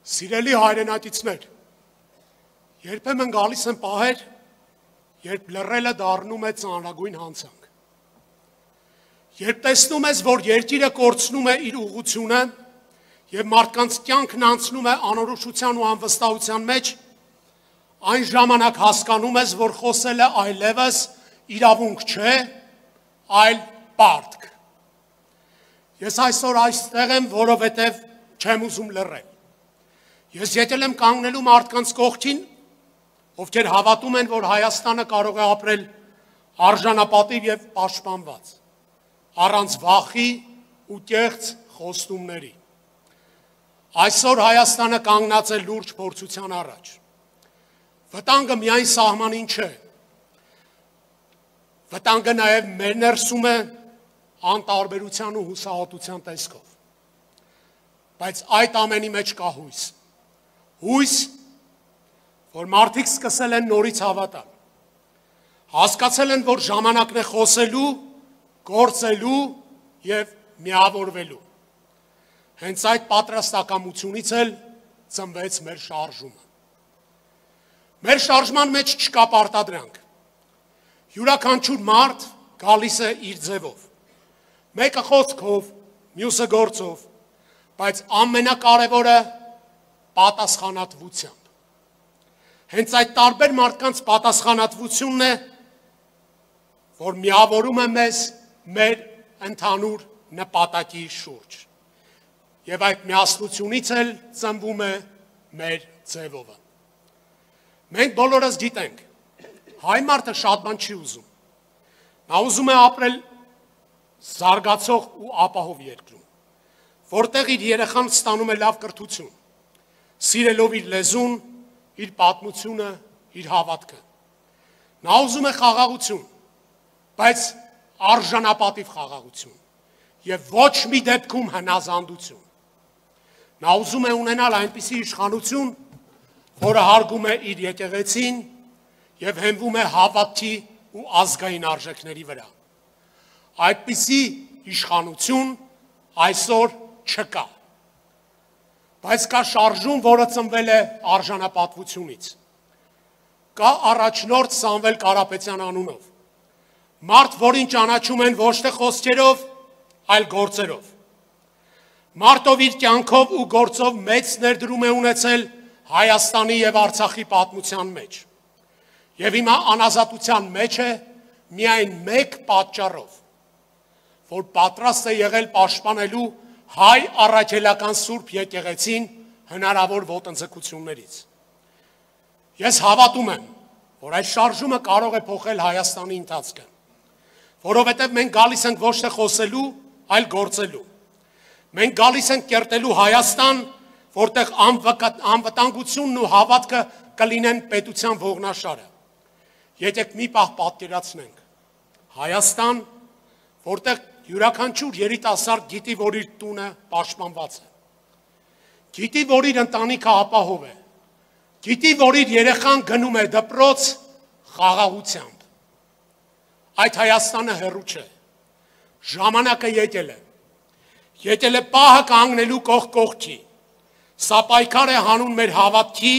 Սիրելի հայրենատիցներ, երբեմն գալիս են պահեր, երբ լռելը դառնում է ծանրագույն հանցանք։ Երբ տեսնում ես, որ երկիրը կորցնում է իր ուղղությունը եւ մարդկանց կյանքն անցնում է անորոշության ու անվստահության մեջ, այն ժամանակ հասկանում ես, որ խոսելը այլևս իրավունք չէ, այլ պարտք։ Ես այսօր այստեղ եմ, որովհետեւ չեմ ուզում լռել։ Ես եկել եմ կանգնելու մարդկանց կողքին, ովքեր հավատում են, որ Հայաստանը կարող է ապրել արժանապատիվ եւ պաշտպանված, առանց վախի ու կեղծ խոստումների։ Այսօր Հայաստանը կանգնած է լուրջ փորձության առաջ։ Վտանգը միայն սահմանին չէ։ Վտանգը նաեւ մեր ներսում է անտարբերության ու հուսահատության տեսքով։ Բայց այդ ամենի մեջ կա հույս։ Հույս, որ մարդիկ սկսել են նորից հավատալ, հասկացել են, որ ժամանակն է խոսելու, գործելու և միավորվելու։ Հենց այդ պատրաստակամությունից էլ ծնվեց մեր շարժումը։ Մեր շարժման մեջ չկա պարտադրանք։ Յուրաքանչյուր մարդ գալիս է իր ձևով, մեկը խոսքով, մյուսը գործով, բայց ամենակարևորը պատասխանատվությամբ։ Հենց այդ տարբեր մարդկանց պատասխանատվությունն է, որ միավորում է մեզ մեր ընդհանուր նպատակի շուրջ։ Եվ այդ միասնությունից էլ ծնվում է մեր ձևովը։ Մենք բոլորս գիտենք, հայ մարդը շատ բան չի ուզում։ Նա ուզում է ապրել զարգացող ու ապահով երկրում, որտեղ իր երեխան ստանում է լավ կրթություն, սիրելով իր լեզուն, իր պատմությունը, իր հավատքը։ Նա ուզում է խաղաղություն, բայց արժանապատիվ խաղաղություն եւ ոչ մի դեպքում հնազանդություն։ Նա ուզում է ունենալ այնպիսի իշխանություն, որը հարգում է իր եկեղեցին եւ հենվում է հավատքի ու ազգային արժեքների վրա։ Այդպիսի իշխանություն այսօր չկա։ Բայց կա շարժում, որը ծնվել է արժանապատվությունից։ Կա առաջնորդ Սամվել Կարապետյան անունով, մարդ, որին ճանաչում են ոչ թե խոսքերով, այլ գործերով։ Մարդ, ով իր կյանքով ու գործով մեծ ներդրում է ունեցել Հայաստանի եւ Արցախի պատմության մեջ։ Եվ հիմա անազատության մեջ է միայն մեկ պատճառով, որ պատրաստ է եղել պաշտպանելու հայ առաքելական սուրբ եկեղեցին հնարավոր ոտնձգություններից։ Ես հավատում եմ, որ այս շարժումը կարող է փոխել Հայաստանի ընթացքը, որովհետև մենք գալիս ենք ոչ թե խոսելու, այլ գործելու։ Մենք գալիս ենք կերտելու Հայաստան, որտեղ անվտանգությունն ու հավատքը կլինեն պետության ողնաշարը։ Եկեք մի պահ պատկերացնենք Հայաստան, որտեղ յուրաքանչյուր երիտասարդ գիտի, որ իր տունը պաշտպանված է, գիտի, որ իր ընտանիքը ապահով է, գիտի, որ իր երեխան գնում է դպրոց խաղաղությամբ։ Այդ Հայաստանը հեռու չէ, ժամանակը եկել է պահը կանգնելու կողք կողքի, սա պայքար է հանուն մեր հավատքի,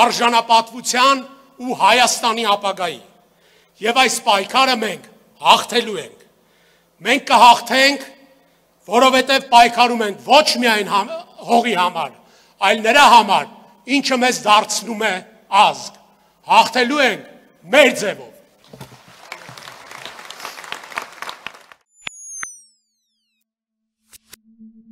արժանապատվության ու Հայաստանի ապագայի, եւ այս պայքարը մենք հաղթելու ենք։ Մենք կհաղթենք, որովհետև պայքարում ենք ոչ միայն հողի համար, այլ նրա համար, ինչը մեզ դարձնում է ազգ։ Հաղթելու ենք մեր ձևով։